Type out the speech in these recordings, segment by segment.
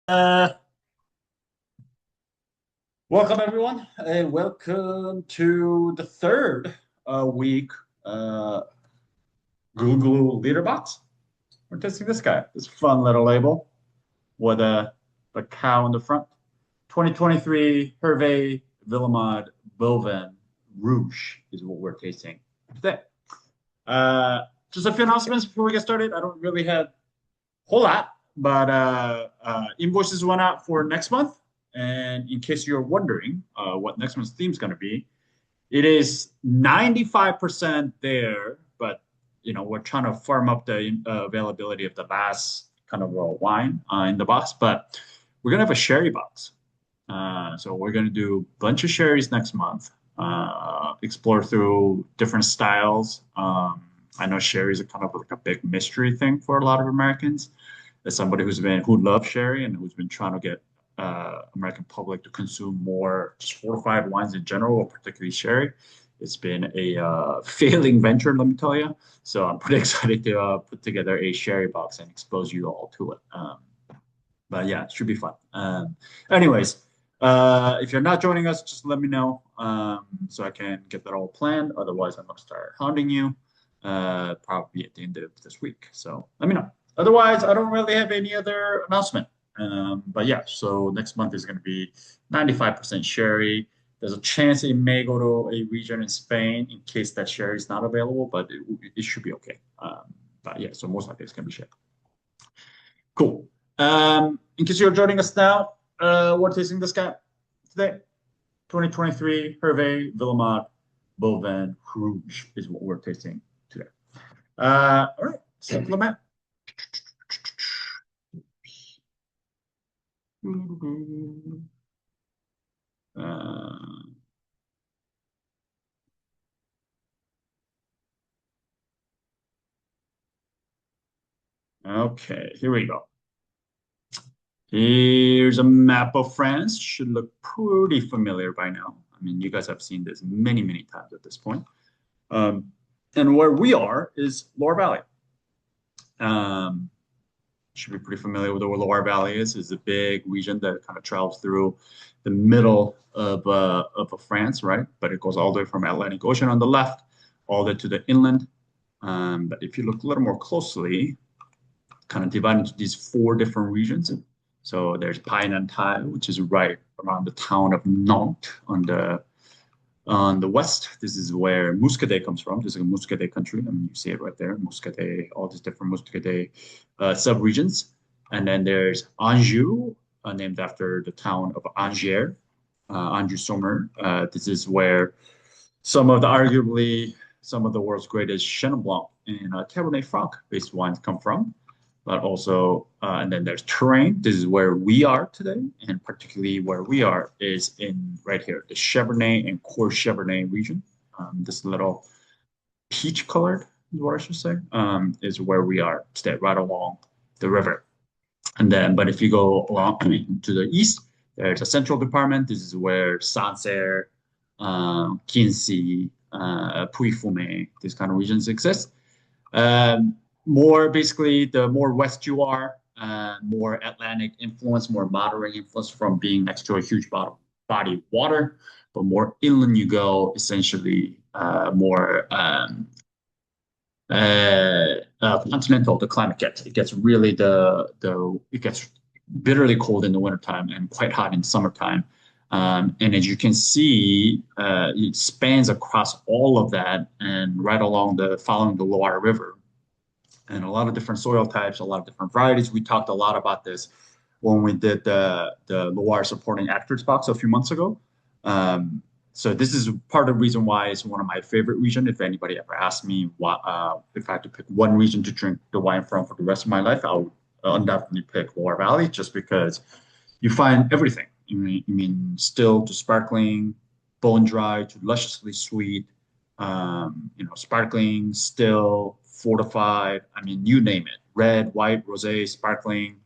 Uh, Welcome everyone, and welcome to the third week Glou leader box. We're testing this guy, this fun little label with the cow in the front. 2023 Herve Villemade Bovin Rouge is what we're tasting today. Just a few announcements before we get started. I don't really have a whole lot, but invoices went out for next month. And in case you're wondering what next month's theme is going to be, it is 95% there, but we're trying to firm up the availability of the Bass kind of wine in the box. But we're going to have a sherry box. So we're going to do a bunch of sherries next month, explore through different styles. I know sherries are kind of like a big mystery thing for a lot of Americans. As somebody who loves sherry and who's been trying to get American public to consume more just fortified wines in general, or particularly sherry. It's been a failing venture, let me tell you. So I'm pretty excited to put together a sherry box and expose you all to it. But yeah, it should be fun. Anyways, if you're not joining us, just let me know so I can get that all planned. Otherwise, I'm going to start hounding you probably at the end of this week. So let me know. Otherwise, I don't really have any other announcement. But yeah, so next month is going to be 95% sherry. There's a chance it may go to a region in Spain in case that sherry is not available, but it should be okay. But yeah, so most likely it's going to be sherry. Cool. In case you're joining us now, we're tasting this guy today. 2023 Herve Villemade Bovin Rouge is what we're tasting today. All right, supplement. Okay, here we go. Here's a map of France. Should look pretty familiar by now. I mean, you guys have seen this many, many times at this point. And where we are is Loire Valley. Should be pretty familiar with where Loire Valley is. It's a big region that kind of travels through the middle of France, right? But it goes all the way from Atlantic Ocean on the left, all the way to the inland. But if you look a little more closely, kind of divided into these four different regions. So there's Paille-Nanterre, which is right around the town of Nantes on the west. This is where Muscadet comes from. This is a Muscadet country. I mean, you see it right there, Muscadet, all these different Muscadet sub-regions. And then there's Anjou, named after the town of Angers, Anjou-Saumur. This is where arguably some of the world's greatest Chenin Blanc and Cabernet Franc-based wines come from. But also, and then there's Touraine. This is where we are today, and particularly where we are is in right here, the Chardonnay and Cours-Chardonnay region. This little peach colored is what I should say, is where we are today, right along the river. And then, but if you go along to the east, there's a central department. This is where Sancerre, Quincy, Puy-Fumé, these kind of regions exist. More basically, the more west you are, more Atlantic influence, more moderate influence from being next to a huge body of water. But more inland you go, essentially more continental. The climate gets really it gets bitterly cold in the wintertime and quite hot in summertime. And as you can see, it spans across all of that and right along following the Loire River. And a lot of different soil types, a lot of different varieties. We talked a lot about this when we did the Loire supporting actors box a few months ago. So this is part of the reason why it's one of my favorite regions. If anybody ever asked me if I had to pick one region to drink the wine from for the rest of my life, I would undoubtedly pick Loire Valley, just because you find everything. You mean still to sparkling, bone dry to lusciously sweet, sparkling, still, fortified. I mean, you name it. Red, white, rosé, sparkling.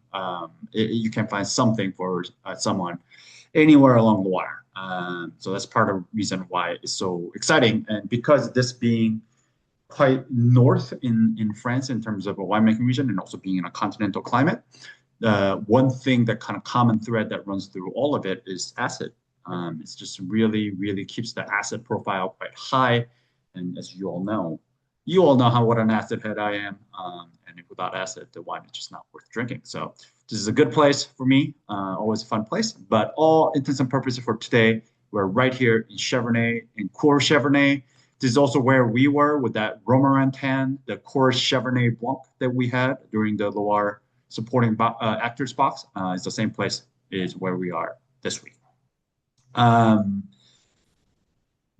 You can find something for someone anywhere along the Loire. So that's part of the reason why it's so exciting. And because this being quite north in France in terms of a winemaking region and also being in a continental climate, one thing that kind of common thread that runs through all of it is acid. It's just really, really keeps the acid profile quite high. And as you all know how what an acid head I am. And if without acid, the wine is just not worth drinking. So this is a good place for me, always a fun place. But all intents and purposes for today, we're right here in Chevrolet, in Core Chevrolet. This is also where we were with that Romorantin, the Core Chevrolet Blanc that we had during the Loire supporting actors box. It's the same place is where we are this week.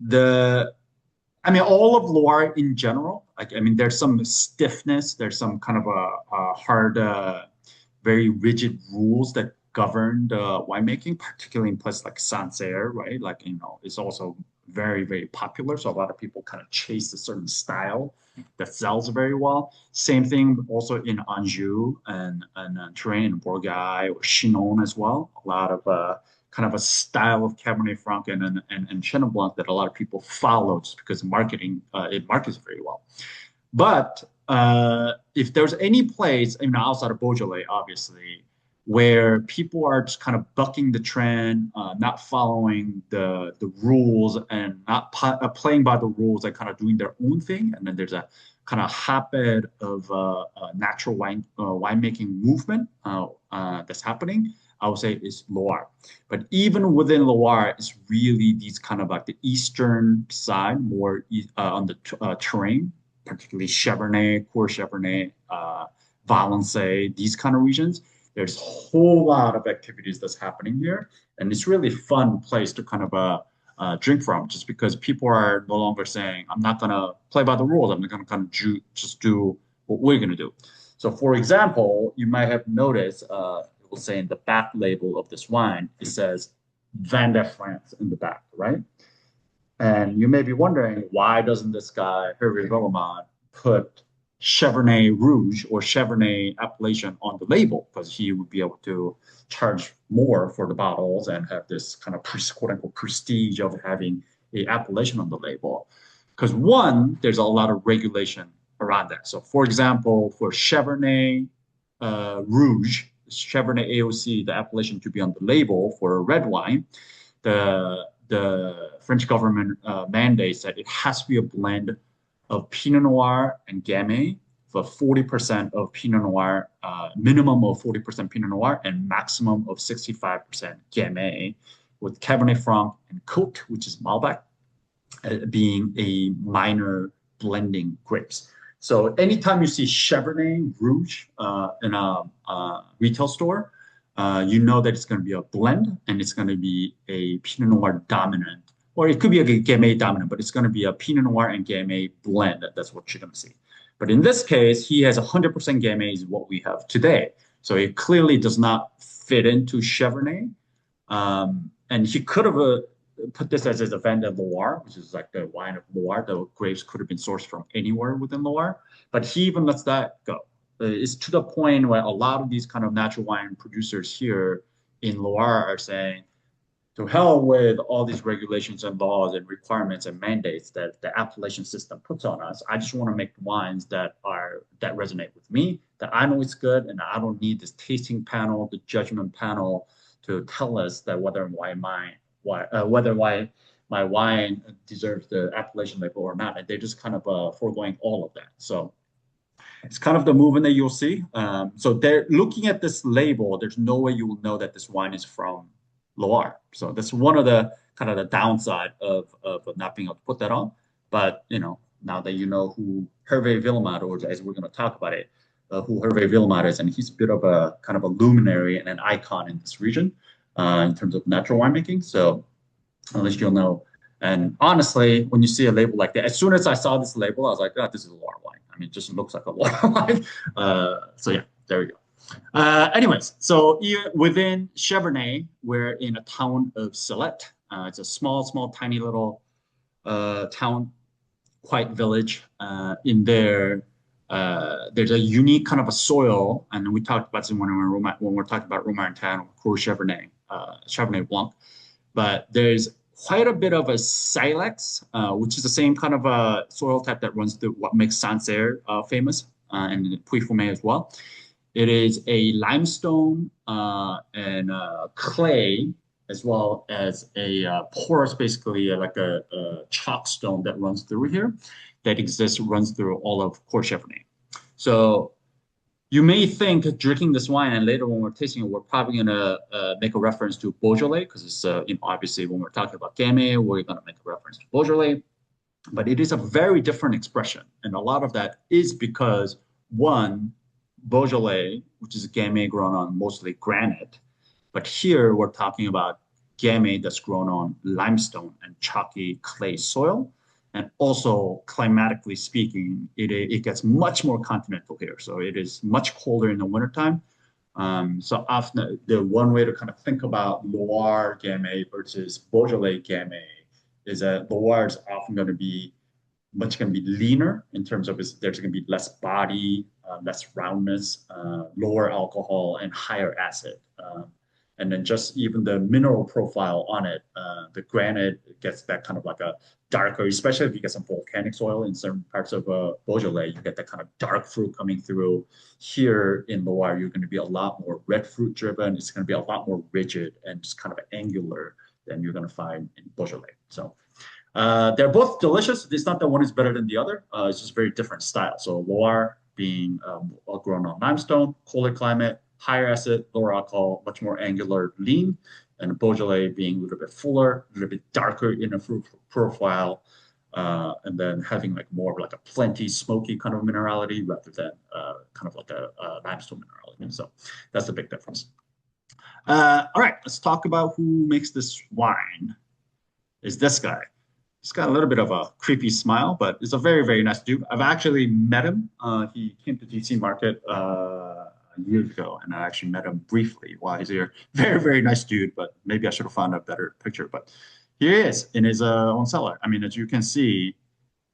The I mean, all of Loire in general, like, I mean, there's some stiffness, there's some kind of a hard, very rigid rules that govern the winemaking, particularly in places like Sancerre, right? Like, it's also very, very popular. So a lot of people kind of chase a certain style that sells very well. Same thing also in Anjou and Touraine and Bourgogne or Chinon as well. A lot of kind of a style of Cabernet Franc and Chenin Blanc that a lot of people follow just because it markets very well. But if there's any place, outside of Beaujolais, obviously, where people are just kind of bucking the trend, not following the rules and not playing by the rules and kind of doing their own thing, and then there's a kind of hotbed of natural winemaking movement that's happening, I would say is Loire. But even within Loire, it's really these kind of like the eastern side, more on the terrain, particularly Chevrolet, Core Chevrolet, Valençay, these kind of regions. There's a whole lot of activities that's happening here. And it's really a fun place to kind of drink from, just because people are no longer saying, I'm not going to play by the rules. I'm going to kind of just do what we're going to do. So for example, you might have noticed, will say in the back label of this wine, it says Vin de France in the back, right? And you may be wondering, why doesn't this guy, Herve Villemade, put Chevrolet Rouge or Chevrolet appellation on the label? Because he would be able to charge more for the bottles and have this kind of quote unquote prestige of having a appellation on the label. Because one, there's a lot of regulation around that. So for example, for Chevrolet Rouge, Chevrolet AOC, the appellation to be on the label for a red wine, the French government mandates that it has to be a blend of Pinot Noir and Gamay for 40% of Pinot Noir, minimum of 40% Pinot Noir and maximum of 65% Gamay, with Cabernet Franc and Côte, which is Malbec, being a minor blending grapes. So anytime you see Chevrolet Rouge in a retail store, you know that it's going to be a blend and it's going to be a Pinot Noir dominant, or it could be a Gamay dominant, but it's going to be a Pinot Noir and Gamay blend. That's what you're going to see. But in this case, he has 100% Gamay is what we have today. So it clearly does not fit into Chevrolet. And he could have put this as a Vin de Loire, which is like the wine of Loire. The grapes could have been sourced from anywhere within Loire, but he even lets that go. It's to the point where a lot of these kind of natural wine producers here in Loire are saying, to hell with all these regulations and laws and requirements and mandates that the appellation system puts on us. I just want to make wines that resonate with me, that I know it's good, and I don't need this tasting panel, the judgment panel to tell us that whether my wine deserves the appellation label or not. And they're just kind of foregoing all of that. So it's kind of the movement that you'll see. So they're looking at this label. There's no way you will know that this wine is from Loire. So that's one of the kind of the downside of not being able to put that on. But now that you know who Herve Villemade, or as we're going to talk about it, who Herve Villemade is, and he's a bit of a kind of a luminary and an icon in this region in terms of natural winemaking. So at least you'll know. And honestly, when you see a label like that, as soon as I saw this label, I was like, oh, this is a Loire wine. I mean, it just looks like a Loire wine. So yeah, there we go. Anyways, so within Chevrolet, we're in a town of Celette. It's a small, tiny little town, quiet village. In there, there's a unique kind of a soil, and we talked about this when we're talking about Romorantin or Chevrolet, Chevrolet Blanc. But there's quite a bit of a silex, which is the same kind of a soil type that runs through what makes Sancerre famous, and Puy-Fumé as well. It is a limestone and clay, as well as a porous, basically like a chalk stone that runs through here, that exists runs through all of Port Chevrolet. So you may think drinking this wine, and later when we're tasting it, we're probably gonna make a reference to Beaujolais because it's obviously when we're talking about Gamay, we're gonna make a reference to Beaujolais, but it is a very different expression, and a lot of that is because one, Beaujolais, which is a Gamay grown on mostly granite, but here we're talking about Gamay that's grown on limestone and chalky clay soil. And also, climatically speaking, it gets much more continental here. So it is much colder in the wintertime. So often, the one way to kind of think about Loire Gamay versus Beaujolais Gamay is that Loire is often going to be leaner in terms of there's going to be less body, less roundness, lower alcohol, and higher acid. And then just even the mineral profile on it, the granite gets that kind of like a darker, especially if you get some volcanic soil in certain parts of Beaujolais, you get that kind of dark fruit coming through. Here in Loire, you're going to be a lot more red fruit driven. It's going to be a lot more rigid and just kind of angular than you're going to find in Beaujolais. So they're both delicious. It's not that one is better than the other. It's just very different style. So Loire being grown on limestone, colder climate, higher acid, lower alcohol, much more angular, lean, and Beaujolais being a little bit fuller, a little bit darker in a fruit profile, and then having like more of like a plenty smoky kind of minerality rather than kind of like a limestone minerality. So that's the big difference. All right, let's talk about who makes this wine. Is this guy. He's got a little bit of a creepy smile, but he's a very, very nice dude. I've actually met him. He came to DC Market years ago, and I actually met him briefly while he's here. Very, very nice dude, but maybe I should have found a better picture. But here he is in his own cellar. I mean, as you can see,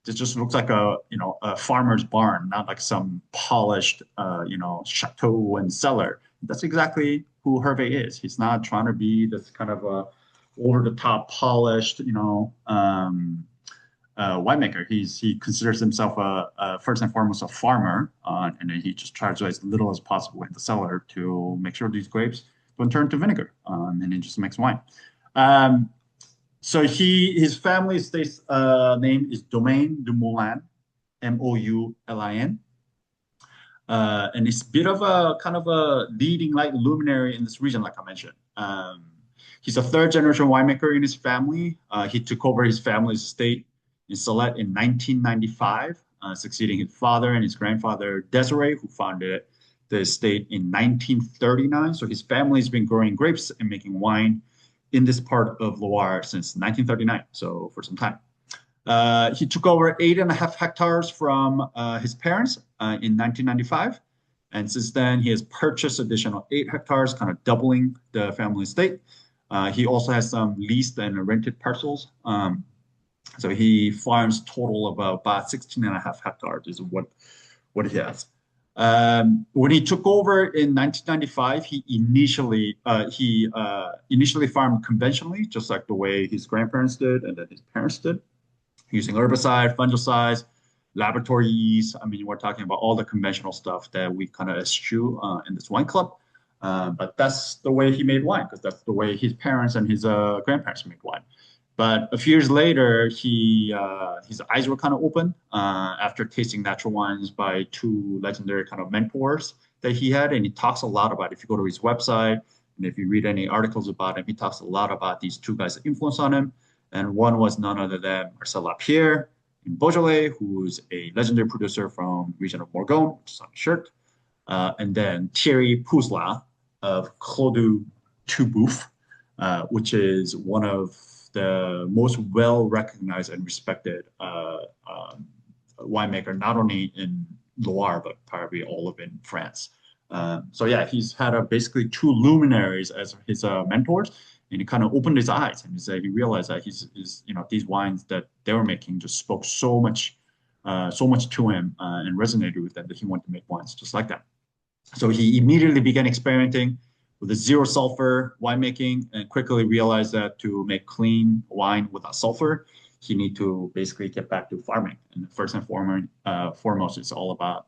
this just looks like a farmer's barn, not like some polished chateau and cellar. That's exactly who Herve is. He's not trying to be this kind of over the top polished, winemaker. He considers himself first and foremost a farmer, and then he just tries as little as possible in the cellar to make sure these grapes don't turn to vinegar, and he just makes wine. So his family state's name is Domaine du Moulin, Moulin. And it's a bit of a kind of a leading light luminary in this region, like I mentioned. He's a third generation winemaker in his family. He took over his family's estate in Salette in 1995, succeeding his father and his grandfather, Desiree, who founded the estate in 1939. So his family's been growing grapes and making wine in this part of Loire since 1939, so for some time. He took over 8.5 hectares from his parents in 1995. And since then, he has purchased additional 8 hectares, kind of doubling the family estate. He also has some leased and rented parcels. So he farms total of about 16.5 hectares is what he has. When he took over in 1995, he initially farmed conventionally, just like the way his grandparents did and then his parents did, using herbicide, fungicides, laboratory yeast. I mean, we're talking about all the conventional stuff that we kind of eschew in this wine club. But that's the way he made wine, because that's the way his parents and his grandparents made wine. But a few years later, his eyes were kind of open after tasting natural wines by two legendary kind of mentors that he had. And he talks a lot about it. If you go to his website and if you read any articles about him, he talks a lot about these two guys' influence on him. And one was none other than Marcel Lapierre in Beaujolais, who's a legendary producer from the region of Morgon, which is on the shirt. And then Thierry Pouzla of Clos Toubouf, which is one of the most well-recognized and respected winemaker, not only in Loire, but probably all of in France. So yeah, he's had basically two luminaries as his mentors, and he kind of opened his eyes and he realized that these wines that they were making just spoke so much to him and resonated with him that he wanted to make wines just like that. So he immediately began experimenting with the zero sulfur winemaking and quickly realized that to make clean wine without sulfur, he need to basically get back to farming. And first and foremost, it's all about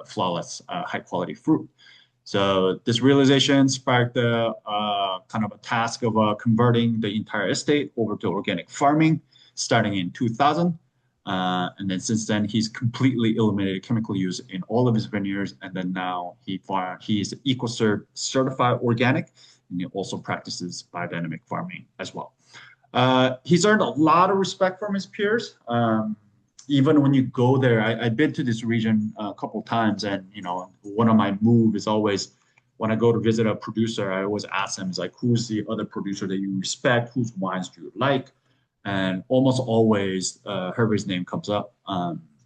flawless, high quality fruit. So this realization sparked a kind of a task of converting the entire estate over to organic farming, starting in 2000. And then since then, he's completely eliminated chemical use in all of his vineyards. And then now he's EcoCert certified organic, and he also practices biodynamic farming as well. He's earned a lot of respect from his peers. Even when you go there, I've been to this region a couple of times, and one of my moves is always when I go to visit a producer, I always ask them, is like, who's the other producer that you respect? Whose wines do you like? And almost always, Herve's name comes up.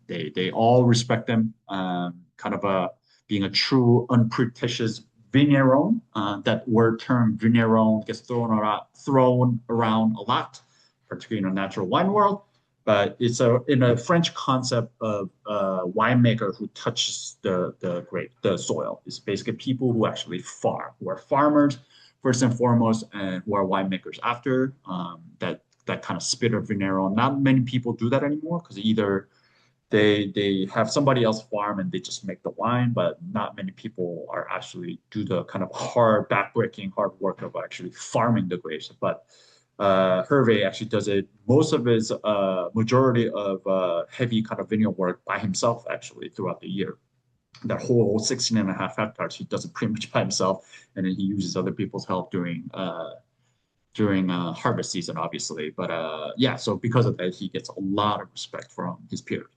They all respect him, kind of being a true, unpretentious vigneron. That word term vigneron gets thrown around a lot, particularly in the natural wine world. But it's in a French concept of a winemaker who touches the grape, the soil. It's basically people who actually farm, who are farmers first and foremost, and who are winemakers after. That kind of spit of vigneron. Not many people do that anymore because either they have somebody else farm and they just make the wine, but not many people are actually do the kind of backbreaking hard work of actually farming the grapes. But Herve actually does it. Most of his majority of heavy kind of vineyard work by himself actually throughout the year. That whole 16.5 hectares, he does it pretty much by himself, and then he uses other people's help during harvest season, obviously. But yeah, so because of that, he gets a lot of respect from his peers.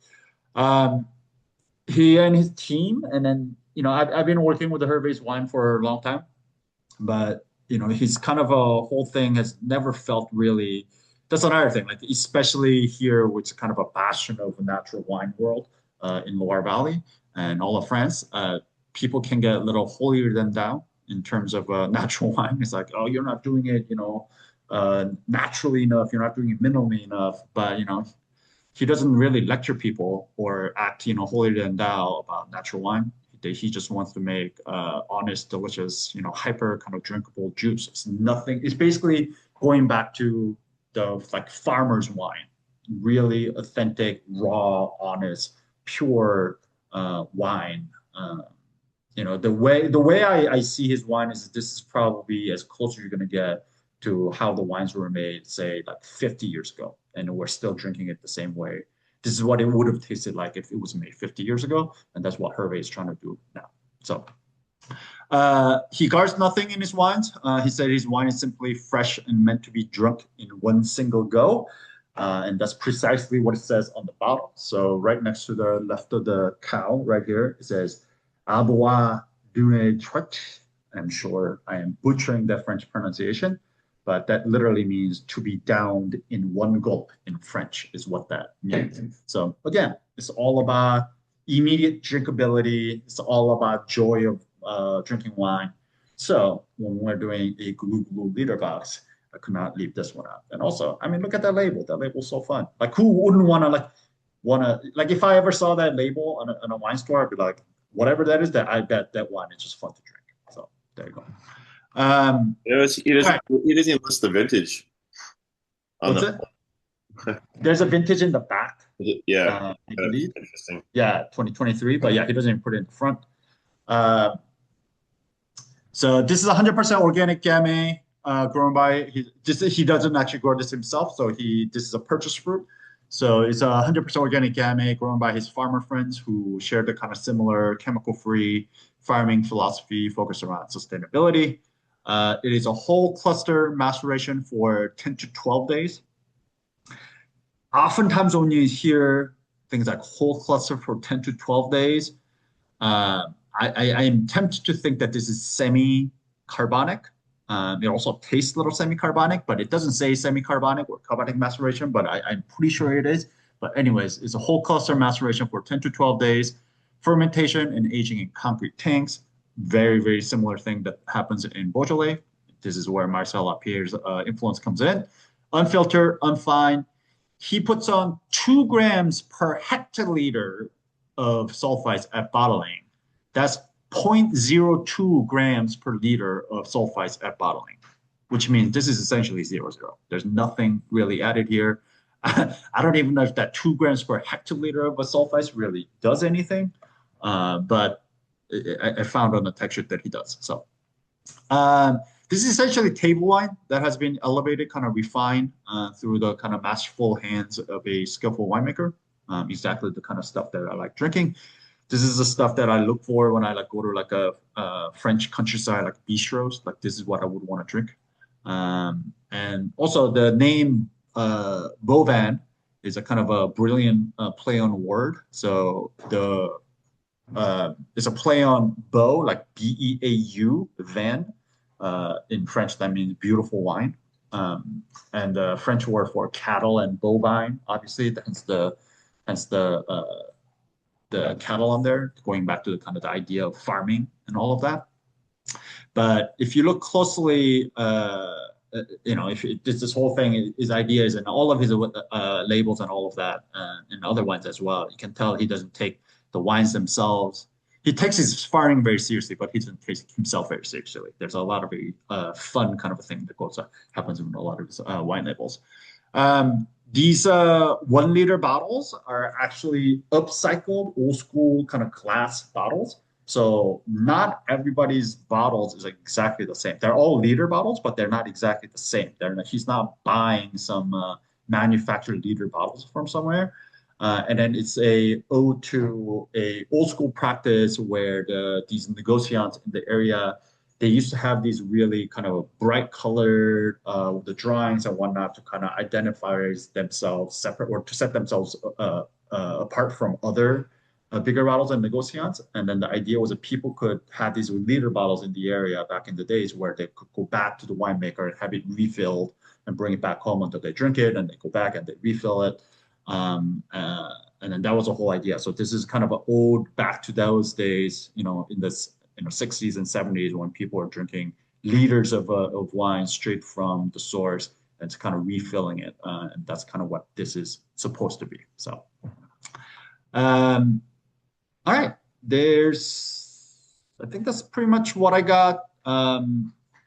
He and his team, and then I've been working with the Herve's wine for a long time, but he's kind of a whole thing has never felt really. That's another thing, like especially here, which is kind of a bastion of the natural wine world in Loire Valley and all of France. People can get a little holier than thou in terms of natural wine. It's like, oh, you're not doing it, naturally enough. You're not doing it minimally enough. But he doesn't really lecture people or act, holier than thou about natural wine. He just wants to make honest, delicious, hyper kind of drinkable juice. It's nothing. It's basically going back to the like farmer's wine, really authentic, raw, honest, pure wine. The way I see his wine is this is probably as close as you're gonna get to how the wines were made, say like 50 years ago, and we're still drinking it the same way. This is what it would have tasted like if it was made 50 years ago, and that's what Herve is trying to do now. So he guards nothing in his wines. He said his wine is simply fresh and meant to be drunk in one single go. And that's precisely what it says on the bottle. So right next to the left of the cow, right here, it says "Abois d'une traite." I'm sure I am butchering that French pronunciation, but that literally means to be downed in one gulp in French is what that means. So again, it's all about immediate drinkability. It's all about joy of drinking wine. So when we're doing a Glou liter box, I could not leave this one out. And also, I mean, look at that label. That label's so fun. Like, who wouldn't like if I ever saw that label on a wine store, I'd be like, whatever that is, that I bet that wine is just fun to drink. So there you go. He doesn't list the vintage. What's it? There's a vintage in the back. Yeah, I believe. Interesting. Yeah, 2023. But yeah, he doesn't even put it in the front. So this is 100% organic Gamay grown by he doesn't actually grow this himself. So this is a purchase fruit. So it's 100% organic Gamay grown by his farmer friends who share the kind of similar chemical-free farming philosophy focused around sustainability. It is a whole cluster maceration for 10 to 12 days. Oftentimes when you hear things like whole cluster for 10 to 12 days, I am tempted to think that this is semi-carbonic. It also tastes a little semi-carbonic, but it doesn't say semi-carbonic or carbonic maceration, but I'm pretty sure it is. But anyways, it's a whole cluster maceration for 10 to 12 days, fermentation and aging in concrete tanks. Very, very similar thing that happens in Beaujolais. This is where Marcel Lapierre's influence comes in. Unfiltered, unfined. He puts on 2 grams per hectoliter of sulfites at bottling. That's 0.02 grams per liter of sulfites at bottling, which means this is essentially 0, 0. There's nothing really added here. I don't even know if that 2 grams per hectoliter of a sulfites really does anything, but I found on the texture that he does. So um, this is essentially table wine that has been elevated, kind of refined through the kind of masterful hands of a skillful winemaker. Exactly the kind of stuff that I like drinking. This is the stuff that I look for when I like go to like a French countryside, like bistros. Like this is what I would want to drink. And also the name Bovin is a kind of a brilliant play on word. So the it's a play on beau, like Beau, vin. In French, that means beautiful wine. And the French word for cattle and bovine, obviously, hence the cattle on there, going back to the kind of the idea of farming and all of that. But if you look closely, if this whole thing, his ideas and all of his labels and all of that, and other wines as well, you can tell he doesn't take the wines themselves. He takes his farming very seriously, but he doesn't take himself very seriously. There's a lot of very fun kind of a thing that happens in a lot of his wine labels. These 1 liter bottles are actually upcycled, old school kind of glass bottles. So not everybody's bottles is exactly the same. They're all liter bottles, but they're not exactly the same. He's not buying some manufactured liter bottles from somewhere. And then it's a ode to a old school practice where these negotiants in the area, they used to have these really kind of bright colored the drawings and whatnot to kind of identify themselves separate or to set themselves apart from other bigger bottles and negotiants. And then the idea was that people could have these liter bottles in the area back in the days where they could go back to the winemaker and have it refilled and bring it back home until they drink it, and they go back and they refill it. And then that was the whole idea. So this is kind of an ode back to those days, in this 60s and 70s when people were drinking liters of wine straight from the source and it's kind of refilling it. And that's kind of what this is supposed to be. So, um, all right, I think that's pretty much what I got. I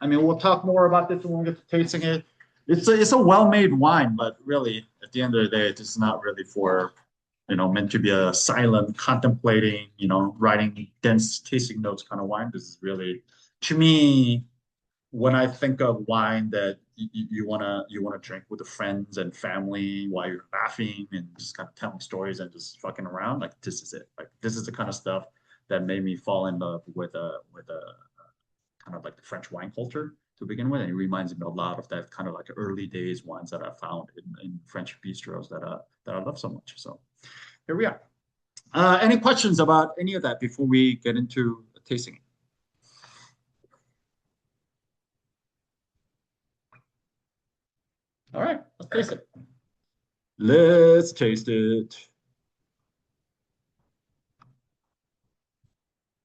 mean, we'll talk more about this when we get to tasting it. It's a well-made wine, but really, at the end of the day, it's not really for, meant to be a silent, contemplating, writing dense tasting notes kind of wine. This is really, to me, when I think of wine that you wanna drink with the friends and family while you're laughing and just kind of telling stories and just fucking around, like this is it. Like this is the kind of stuff that made me fall in love with a kind of like the French wine culture to begin with. And it reminds me a lot of that kind of like early days wines that I found in French bistros that I love so much. So here we are. Any questions about any of that before we get into tasting it? All right, let's taste it. Let's taste it.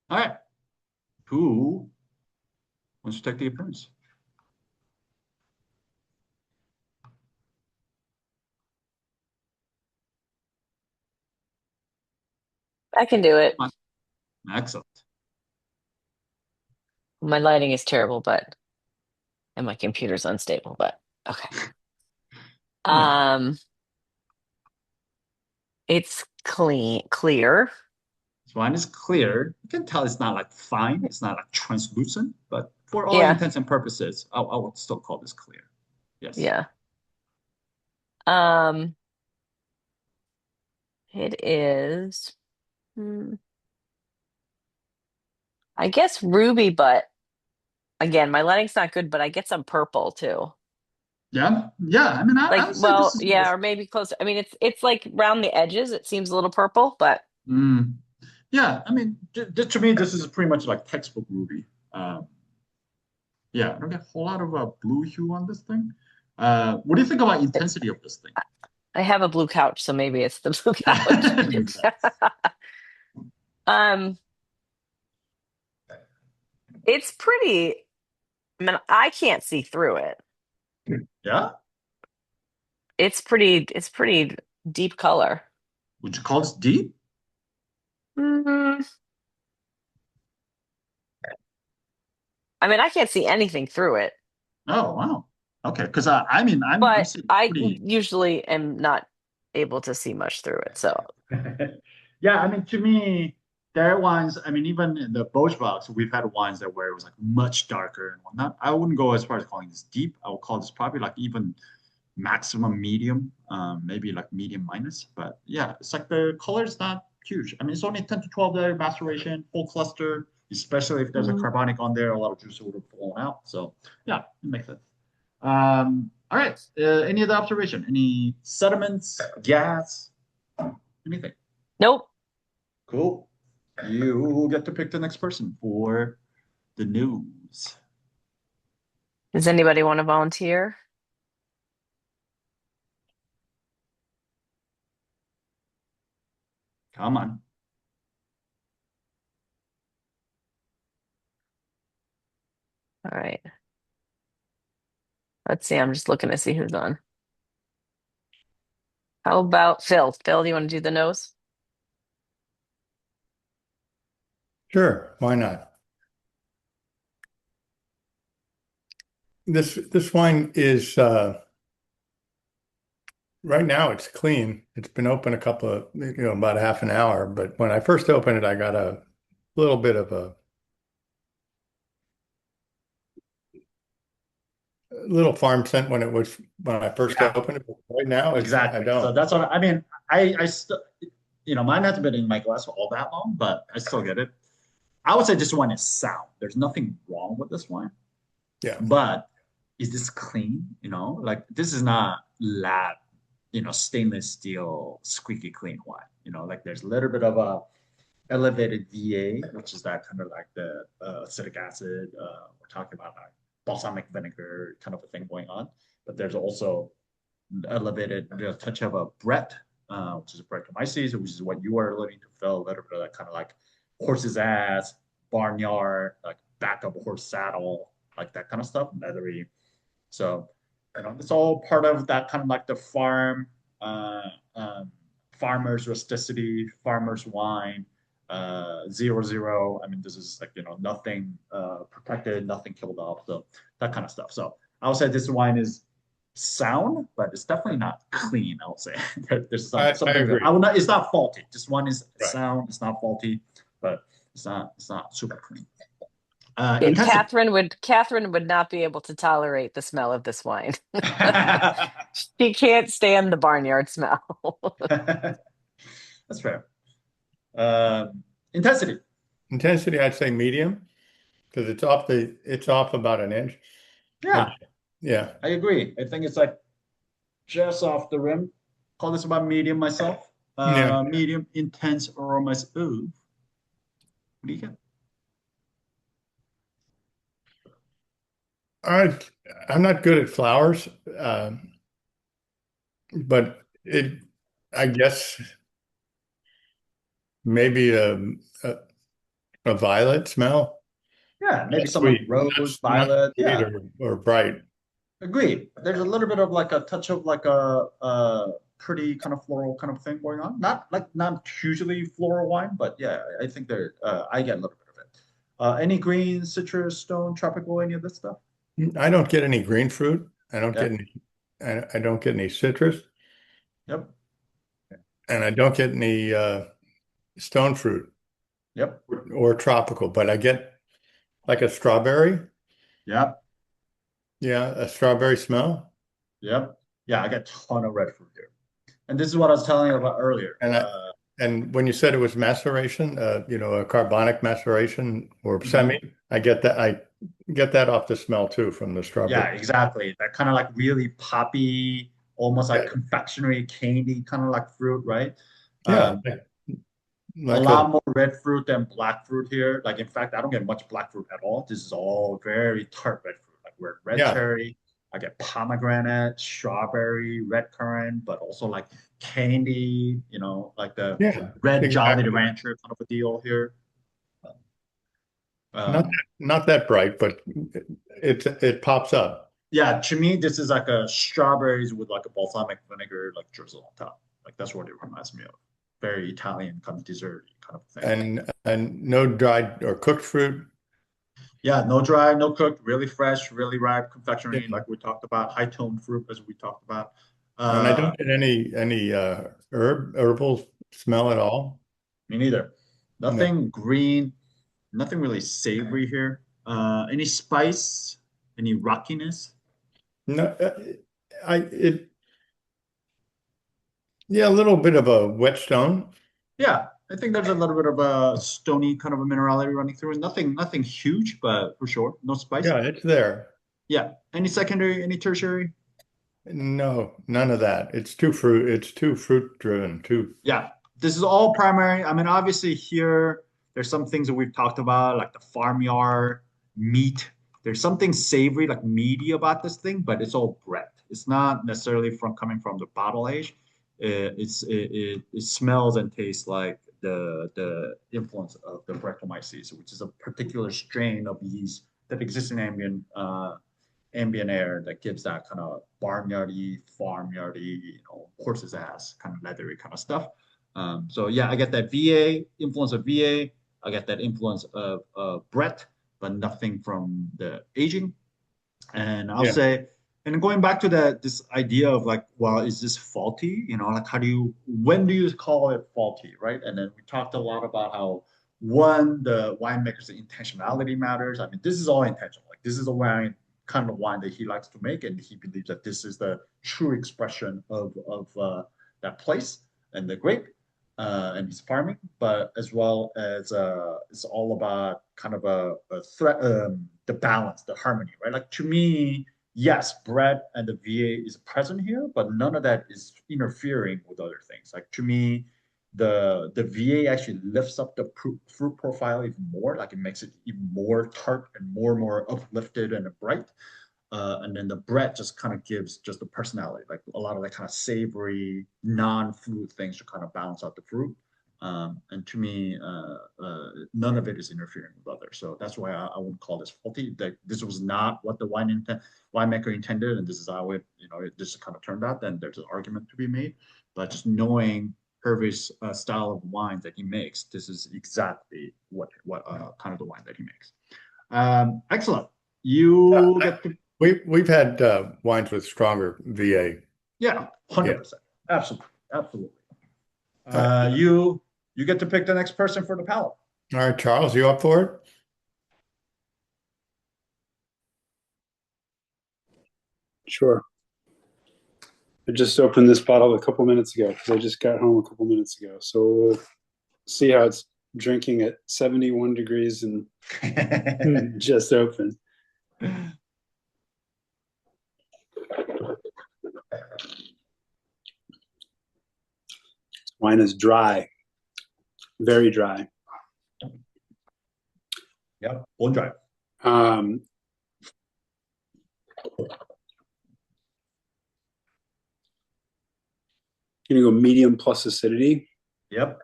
All right. Who wants to take the appearance? I can do it. Excellent. My lighting is terrible, and my computer's unstable, but okay. All right. It's clear. This wine is clear. You can tell it's not like fine. It's not like translucent, but for all Yeah, intents and purposes, I would still call this clear. Yes. yeah. Um, it is, hmm, I guess ruby, but again, my lighting's not good, but I get some purple too. Yeah. Yeah. I mean, I Like, would say this well, is yeah, or maybe close. I mean, it's like around the edges. It seems a little purple, but mm, yeah. I mean, to me, this is pretty much like textbook ruby. Um, yeah. I don't get a whole lot of blue hue on this thing. What do you think about intensity of this thing? I have a blue couch, so maybe it's the blue couch. Um, it's pretty. I mean, I can't see through it. Yeah. It's pretty deep color. Would you call this deep? Mm, I mean, I can't see anything through it, Oh, wow. Okay. Because I mean, I'm but seeing I pretty. usually am not able to see much through it. So, Yeah. I mean, to me. There are wines, I mean, even in the Bosch box, we've had wines that where it was like much darker and whatnot. I wouldn't go as far as calling this deep. I would call this probably like even maximum medium, maybe like medium minus. But yeah, it's like the color is not huge. I mean, it's only 10 to 12-day maceration, full cluster, especially if there's a Mhm. carbonic on there, a lot of juice would have fallen out. So yeah, it makes sense. All right. Any other observation? Any sediments, gas, anything? Nope. Cool. You get to pick the next person for the news. Does anybody want to volunteer? Come on. All right. Let's see. I'm just looking to see who's on. How about Phil? Phil, do you want to do the nose? Sure, why not? This wine is right now it's clean. It's been open a couple of about a half an hour, but when I first opened it, I got a little bit of a little farm scent when I first Yeah, opened it. But right now I exactly. So don't. that's what I mean. I still, mine hasn't been in my glass for all that long, but I still get it. I would say this wine is sound. There's nothing wrong with this wine, Yeah. but is this clean? Like this is not lab, stainless steel, squeaky clean wine. Like there's a little bit of a elevated VA, which is that kind of like the acetic acid. We're talking about like balsamic vinegar kind of a thing going on. But there's also elevated touch of a Brett, which is a Brettanomyces, which is what you are alluding to, Phil. A little bit of that kind of like horse's ass, barnyard, like back of a horse saddle, like that kind of stuff, leathery. So, it's all part of that kind of like the uh, um, farmer's rusticity, farmer's wine, 0 0. I mean, this is like, nothing protected, nothing killed off. So that kind of stuff. So I would say this wine is sound, but it's definitely not clean. I would say there's I something that I agree. will not. It's not faulty. This one is Right. sound. It's not faulty, but it's not super clean. Yeah, Intensity. Catherine would not be able to tolerate the smell of this wine. She can't stand the barnyard smell. That's fair. Intensity. Intensity, I'd say medium because it's off about an inch. And Yeah, yeah. I agree. I think it's like just off the rim. Call this about medium myself. Yeah. Medium intense aromas. Ooh, what do you get? I I'm not good at flowers, but I guess maybe a, a violet smell. Yeah, maybe Not some like sweet, rose, not violet. sweet Yeah, or bright. agreed. There's a little bit of like a touch of like a pretty kind of floral kind of thing going on. Not hugely floral wine, but yeah, I think there I get a little bit of it. Any green, citrus, stone, tropical, any of this stuff? I don't get any green fruit. Yeah. I don't get any citrus, Yep. and I don't get any stone fruit Yep. or tropical. But I get like a strawberry. Yep. Yeah, a strawberry smell. Yep. Yeah, I get a ton of red fruit here. And this is what I was telling you about earlier. And I and when you said it was maceration, a carbonic maceration or Mhm. semi, I get that off the smell too from the Yeah, strawberry. exactly. That kind of like really poppy, almost like Yeah, confectionery candy kind of like fruit, right? yeah, Um, a like a lot more red fruit than black fruit here. Like in fact, I don't get much black fruit at all. This is all very tart red fruit. Like we're red yeah, cherry. I get pomegranate, strawberry, red currant, but also like candy, like the yeah, red Jolly exactly. Rancher kind of a deal here. Not Um, not that bright, but it pops up. yeah, to me, this is like a strawberries with like a balsamic vinegar, like drizzle on top. Like that's what it reminds me of. Very Italian kind of dessert kind of thing. And no dried or cooked fruit. Yeah, no dry, no cooked, really fresh, really ripe confectionery, Yeah. like we talked about, high toned fruit as we talked about. And I Uh, don't get any herbal smell at all. Me neither. Nothing green, nothing really savory here. Any spice, any rockiness? No, yeah, a little bit of a whetstone. Yeah, I think there's a little bit of a stony kind of a minerality running through it. Nothing huge, but for sure, no spice. Yeah, it's there. Yeah. Any secondary, any tertiary? No, none of that. It's too fruit driven, too. Yeah. This is all primary. I mean, obviously here there's some things that we've talked about, like the farmyard meat. There's something savory, like meaty about this thing, but it's all bread. It's not necessarily from coming from the bottle age. It smells and tastes like the influence of the Brettanomyces, which is a particular strain of yeast that exists in ambient air that gives that kind of barnyardy, farmyardy, horse's ass kind of leathery kind of stuff. So yeah, I get that VA influence of VA. I get that influence of Brett, but nothing from the aging. And I'll Yeah. say, and going back to this idea of like, well, is this faulty? Like when do you call it faulty, right? And then we talked a lot about how one, the winemaker's intentionality matters. I mean, this is all intentional. Like this is a wine kind of wine that he likes to make, and he believes that this is the true expression of that place and the grape and his farming, but as well as it's all about kind of a threat, the balance, the harmony, right? Like to me, yes, bread and the VA is present here, but none of that is interfering with other things. Like to me, the VA actually lifts up the fruit profile even more. Like it makes it even more tart and more uplifted and bright. And then the bread just kind of gives just the personality, like a lot of that kind of savory, non-fruit things to kind of balance out the fruit. And to me, none of it is interfering with others. So that's why I wouldn't call this faulty. That this was not what the winemaker intended, and this is how it just kind of turned out. Then there's an argument to be made. But just knowing Herve's style of wine that he makes, this is exactly what kind of the wine that he makes. Excellent. You get to We've had wines with stronger VA. Yeah, 100%. Absolutely. Absolutely. Uh, You get to pick the next person for the palette. All right, Charles, you up for it? Sure. I just opened this bottle a couple minutes ago because I just got home a couple minutes ago. So we'll see how it's drinking at 71 degrees and just opened. Wine is dry, very dry. Yep, bone dry. Gonna go medium plus acidity. Yep.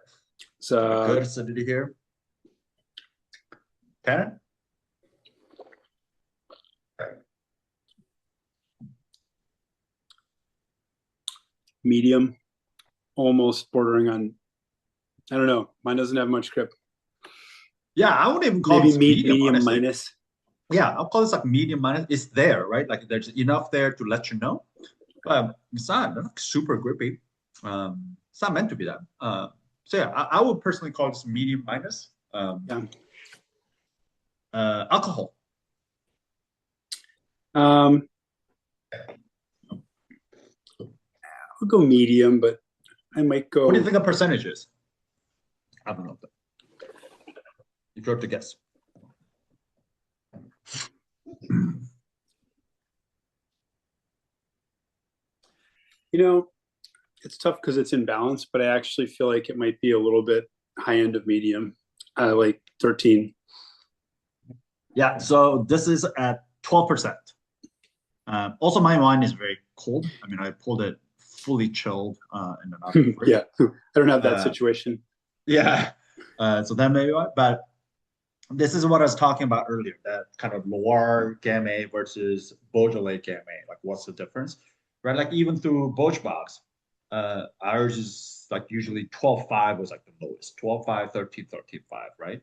It's Good acidity here. Tannin? medium, almost bordering on. I don't know. Mine doesn't have much grip. Yeah, I wouldn't even call Maybe this medium, medium honestly. minus. Yeah, I'll call this like medium minus. It's there, right? Like there's enough there to let you know. But it's not super grippy. It's not meant to be that. So yeah, I would personally call this medium minus. Yeah. Alcohol. I'll go medium, but I might go. What do you think of percentages? I don't know. If you were to guess. You know, it's tough because it's in balance, but I actually feel like it might be a little bit high end of medium, like 13. Yeah, so this is at 12%. Also, my wine is very cold. I mean, I pulled it fully chilled in the fridge. Yeah, I don't have that situation. Yeah, so that may be why. But this is what I was talking about earlier, that kind of Loire Gamay versus Beaujolais Gamay. Like, what's the difference? Right? Like, even through Bochbox, ours is like usually 12.5 was like the lowest, 12.5, 13, 13.5, right?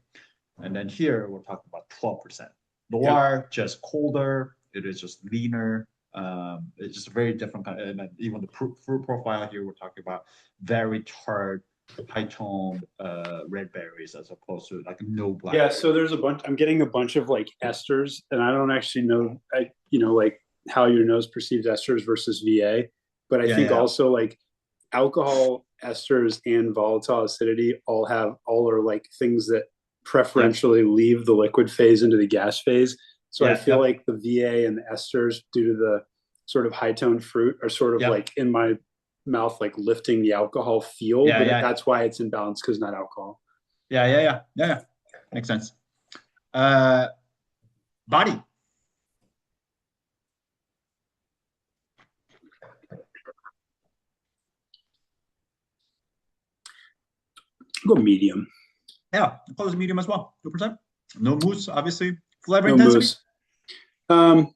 And then here we're talking about 12%. Loire, just colder. It is just leaner. It's just a very different kind of, and even the fruit profile here, we're talking about very tart, high toned red berries as opposed to like no black. Yeah, so there's a bunch. I'm getting a bunch of like esters, and I don't actually know, like how your nose perceives esters versus VA, but I think also like alcohol, esters, and volatile acidity all are like things that preferentially leave the liquid phase into the gas phase. So I feel like the VA and the esters, due to the sort of high toned fruit, are sort of like in my mouth, like lifting the alcohol feel, but that's why it's in balance, because not alcohol. Yeah. Makes sense. Body. Go medium. Yeah, close medium as well. 2%. No mousse, obviously. Flavor No intensity. Mousse.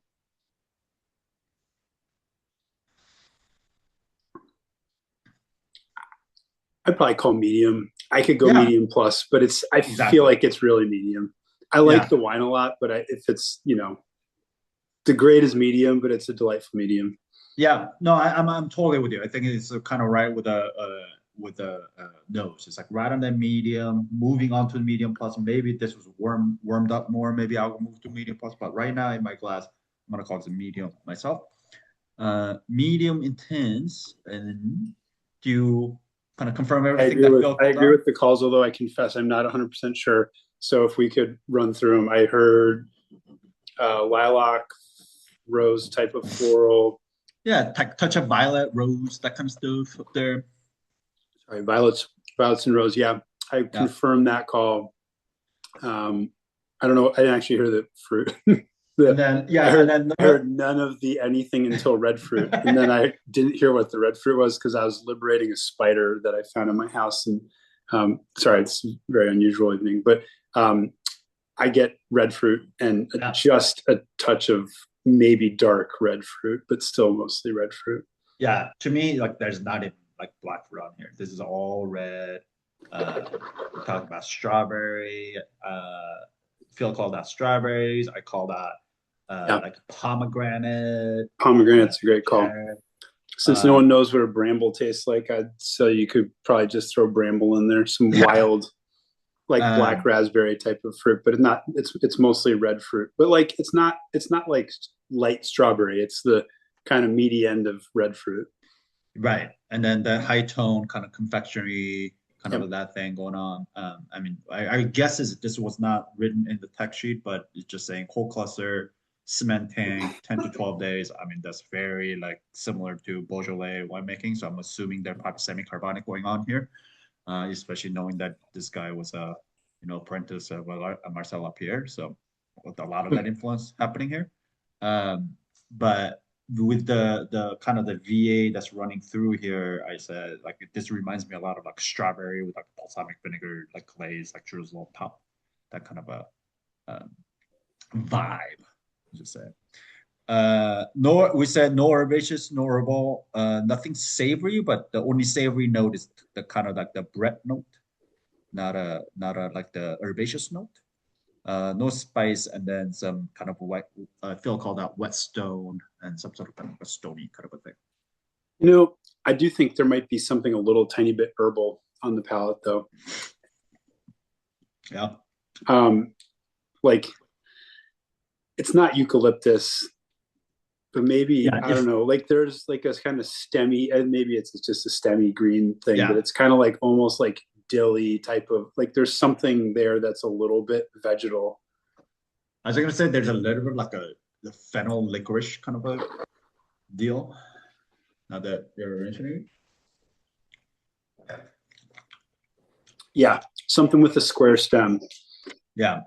I'd probably call medium. I could go medium plus, but I feel like it's really medium. I like the wine a lot, but if it's, the grade is medium, but it's a delightful medium. Yeah, no, I'm totally with you. I think it's kind of right with the nose. It's like right on the medium, moving on to the medium plus. Maybe this was warmed up more. Maybe I'll move to medium plus. But right now in my glass, I'm gonna call it a medium myself. Medium intense. And do you kind of confirm everything? I agree with the calls, although I confess I'm not 100% sure. So if we could run through them, I heard lilac, rose type of floral. Yeah, touch of violet, rose, that kind of stuff up there. Sorry, violets and rose. Yeah, I confirmed that call. I don't know. I didn't actually hear the fruit. I heard none of the anything until red fruit, and then I didn't hear what the red fruit was because I was liberating a spider that I found in my house. And sorry, it's a very unusual evening, but I get red fruit and just a touch of maybe dark red fruit, but still mostly red fruit. Yeah, to me, like there's not even like black fruit on here. This is all red. We're talking about strawberry. Phil called that strawberries. I call that like pomegranate. Pomegranate's a great call. Since no one knows what a bramble tastes like, I'd say you could probably just throw bramble in there. Some wild, like black raspberry type of fruit, but it's mostly red fruit. But like it's not like light strawberry. It's the kind of meaty end of red fruit. Right. And then the high tone kind of confectionery kind of that thing going on. I mean, I guess this was not written in the tech sheet, but it's just saying whole cluster, cement tank, 10 to 12 days. I mean, that's very like similar to Beaujolais winemaking. So I'm assuming they're probably semi-carbonic going on here, especially knowing that this guy was a apprentice of Marcel Lapierre. So with a lot of that influence happening here. But with the kind of the VA that's running through here, I said like this reminds me a lot of like strawberry with like balsamic vinegar, like glaze, like drizzle on top, that kind of a vibe. Just say. We said no herbaceous, no herbal, nothing savory, but the only savory note is the kind of like the bread note, not a like the herbaceous note. No spice, and then some kind of white. Phil called that wet stone, and some sort of kind of a stony kind of a thing. I do think there might be something a little tiny bit herbal on the palate, though. Yeah. Like it's not eucalyptus, but maybe I don't know. Like there's like a kind of stemmy, and maybe it's just a stemmy green thing, but it's kind of like almost like dilly type of like there's something there that's a little bit vegetal. I was gonna say there's a little bit like the fennel licorice kind of a deal. Now that you're mentioning it. Yeah, something with a square stem. Yeah.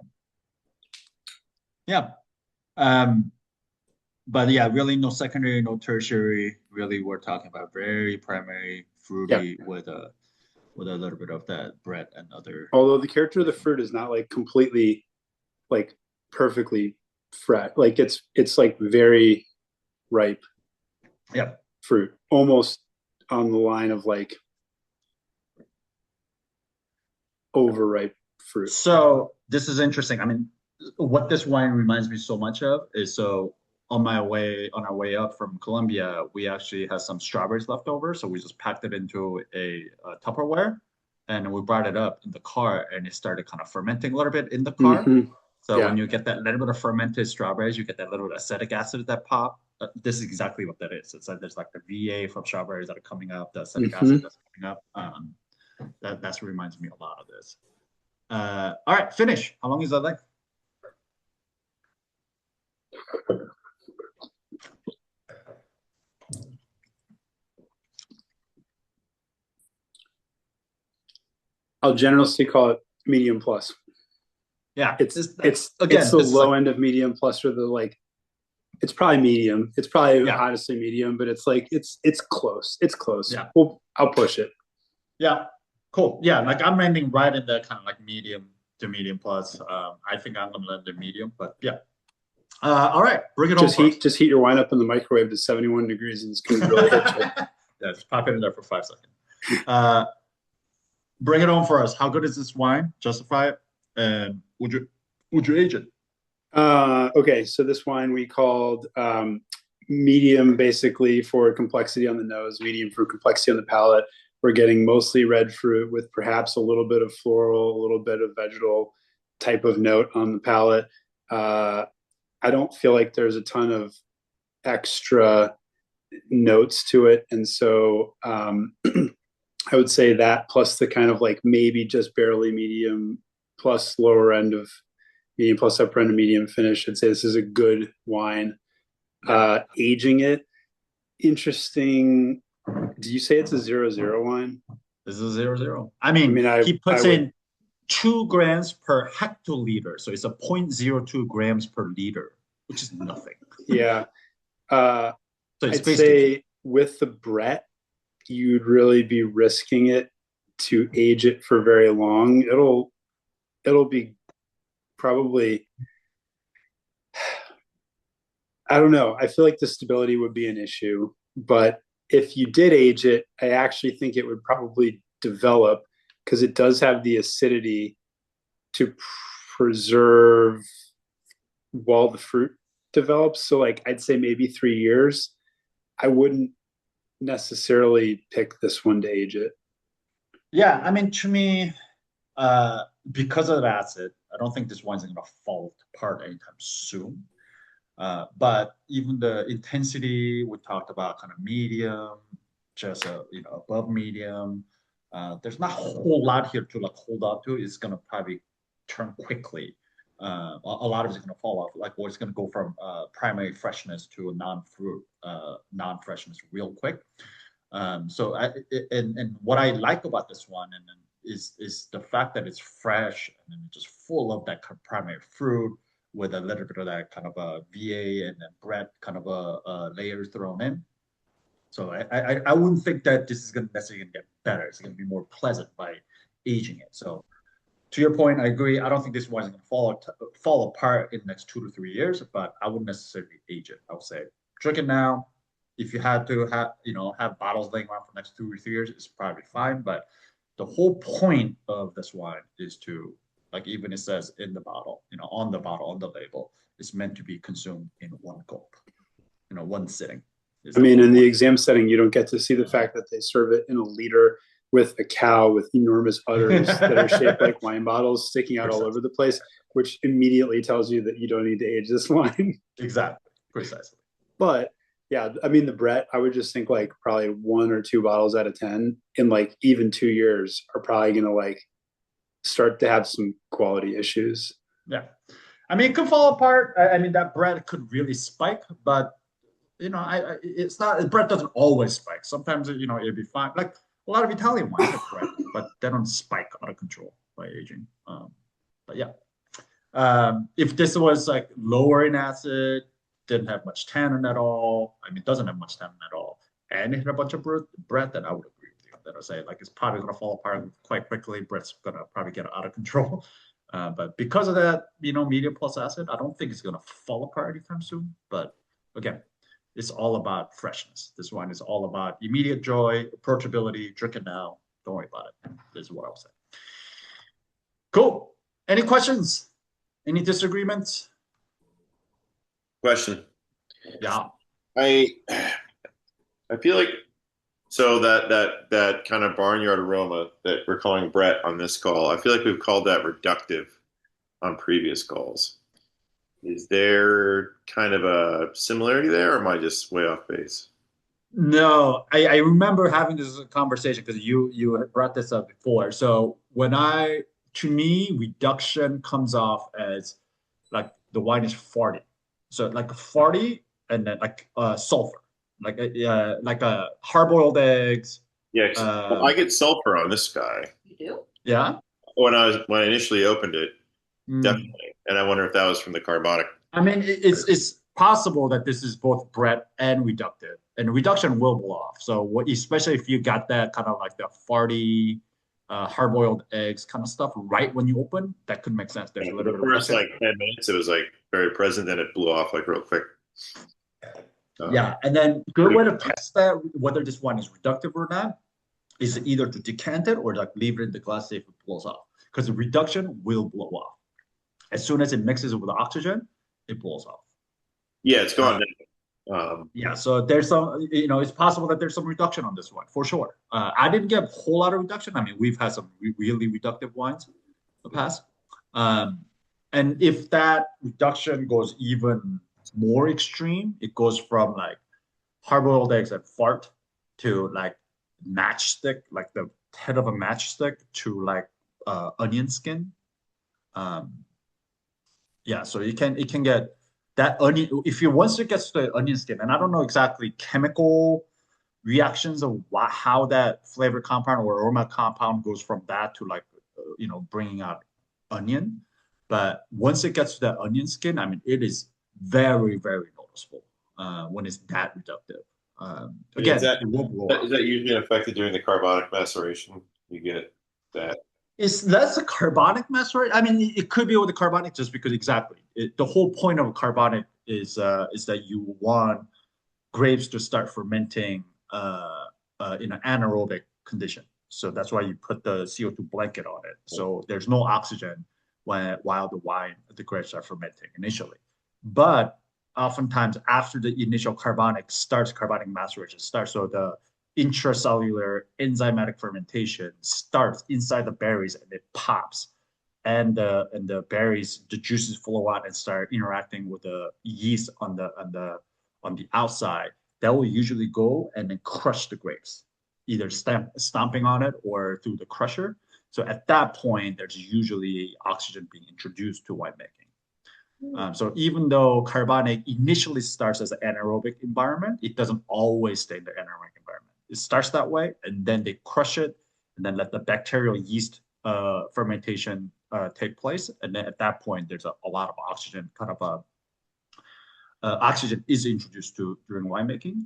But yeah, really no secondary, no tertiary. Really, we're talking about very primary, fruity with a little bit of that bread and other. Although the character of the fruit is not like completely, like perfectly fresh. Like it's like very ripe. Yeah. Fruit, almost on the line of like overripe fruit. So this is interesting. I mean, what this wine reminds me so much of is on our way up from Colombia, we actually had some strawberries left over. So we just packed it into a Tupperware and we brought it up in the car, and it started kind of fermenting a little bit in the car. So Yeah. when you get that little bit of fermented strawberries, you get that little acetic acid that pop. This is exactly what that is. It's like there's like the VA from strawberries that are coming up, the acetic acid that's coming up. That reminds me a lot of this. All right, finish. How long is that length? I'll generously call it medium plus. Yeah, It's again, the low end of medium plus, or the like. It's probably medium. It's probably honestly medium, but it's like it's close. It's close. Yeah. I'll push it. Yeah, cool. Yeah, like I'm landing right in the kind of like medium to medium plus. I think I'm gonna land in medium, but yeah. All right, bring it on. Just heat your wine up in the microwave to 71 degrees, and it's gonna really hit you. Yeah, just pop it in there for 5 seconds. Bring it on for us. How good is this wine? Justify it. And would you age it? Okay, so this wine we called medium, basically for complexity on the nose, medium for complexity on the palate. We're getting mostly red fruit with perhaps a little bit of floral, a little bit of vegetal type of note on the palate. I don't feel like there's a ton of extra notes to it, and so I would say that plus the kind of like maybe just barely medium plus lower end of medium plus upper end of medium finish. I'd say this is a good wine. Aging it, interesting. Do you say it's a 0-0 wine? This is a 0-0. I mean he puts in 2 grams per hectoliter, so it's a 0.02 grams per liter, which is nothing. Yeah. So it's I'd say with the Brett, you'd really be risking it to age it for very long. It'll be probably, I don't know. I feel like the stability would be an issue, but if you did age it, I actually think it would probably develop, because it does have the acidity to preserve while the fruit develops. So like I'd say maybe 3 years. I wouldn't necessarily pick this one to age it. Yeah, I mean, to me, because of the acid, I don't think this wine's going to fall apart anytime soon. But even the intensity, we talked about kind of medium, just above medium. There's not a whole lot here to like hold on to. It's going to probably turn quickly. A lot of it's going to fall off. Like, it's going to go from primary freshness to a non-freshness real quick. So what I like about this one is the fact that it's fresh and just full of that primary fruit with a little bit of that kind of a VA and then bread kind of a layers thrown in. So I wouldn't think that this is necessarily going to get better. It's going to be more pleasant by aging it. So to your point, I agree. I don't think this wine is going to fall apart in the next 2 to 3 years, but I wouldn't necessarily age it. I would say drink it now. If you had to have bottles laying around for the next 2 or 3 years, it's probably fine. But the whole point of this wine is to, like even it says in the bottle, on the bottle, on the label, it's meant to be consumed in one gulp, one sitting. I mean, in the exam setting, you don't get to see the fact that they serve it in a liter with a cow with enormous udders that are shaped like wine bottles sticking out all over the place, which immediately tells you that you don't need to age this wine. Exactly. Precisely. But yeah, I mean, the Brett, I would just think like probably 1 or 2 bottles out of 10 in like even 2 years are probably going to like start to have some quality issues. Yeah. I mean, it could fall apart. I mean, that Brett could really spike, but it's not, bread doesn't always spike. Sometimes, it'll be fine. Like a lot of Italian wines have bread, but they don't spike out of control by aging. But yeah, if this was like lower in acid, didn't have much tannin at all. I mean, it doesn't have much tannin at all, and it had a bunch of bread, then I would agree with you. That I say like it's probably going to fall apart quite quickly. Bread's going to probably get out of control. But because of that, medium plus acid, I don't think it's going to fall apart anytime soon. But again, it's all about freshness. This wine is all about immediate joy, approachability, drink it now. Don't worry about it. This is what I'll say. Cool. Any questions? Any disagreements? Question. Yeah. I feel like So that kind of barnyard aroma that we're calling Brett on this call, I feel like we've called that reductive on previous calls. Is there kind of a similarity there, or am I just way off base? No, I remember having this conversation because you had brought this up before. So to me, reduction comes off as like the wine is farty. So like farty and then like sulfur, like a hard-boiled eggs. Yeah, well, I Um, get sulfur on this guy You do? yeah. when I initially opened it, Mm. definitely, and I wonder if that was from the carbonic. I mean, it's possible that this is both Brett and reductive, and reduction will blow off. So what, especially if you got that kind of like the farty, hard-boiled eggs kind of stuff right when you open, that could make sense. There's a For little the bit of first reduction. like 10 minutes, it was like very present, then it blew off like real quick. Yeah, and then good way to test that whether this wine is reductive or not is either to decant it or like leave it in the glass see if it blows off. Because the reduction will blow off as soon as it mixes with the oxygen, it blows off. Yeah, it's gone Uh, now. Yeah, so there's some, it's possible that there's some reduction on this one for sure. I didn't get a whole lot of reduction. I mean, we've had some really reductive wines in the past. Um, and if that reduction goes even more extreme, it goes from like hard-boiled eggs that fart to like matchstick, like the head of a matchstick to like onion skin. Um, yeah, so it can get that onion if you once it gets to the onion skin, and I don't know exactly chemical reactions of how that flavor compound or aroma compound goes from that to like bringing out onion, but once it gets to that onion skin, I mean it is very very noticeable when it's that reductive. Is Again, that it will blow is out. that usually affected during the carbonic maceration? You get that. Is that's a carbonic macerate? I mean, it could be with the carbonic just because exactly the whole point of a carbonic is that you want grapes to start fermenting in an anaerobic condition. So that's why you put the CO2 blanket on it. So there's no oxygen while the grapes are fermenting initially. But oftentimes after the initial carbonic maceration starts, so the intracellular enzymatic fermentation starts inside the berries and it pops and the berries, the juices flow out and start interacting with the yeast on the outside. That will usually go and then crush the grapes, either stomping on it or through the crusher. So at that point, there's usually oxygen being introduced to winemaking. So even though carbonic initially starts as an anaerobic environment, it doesn't always stay in the anaerobic environment. It starts that way, and then they crush it, and then let the bacterial yeast fermentation take place. And then at that point, there's a lot of oxygen, oxygen is introduced during winemaking.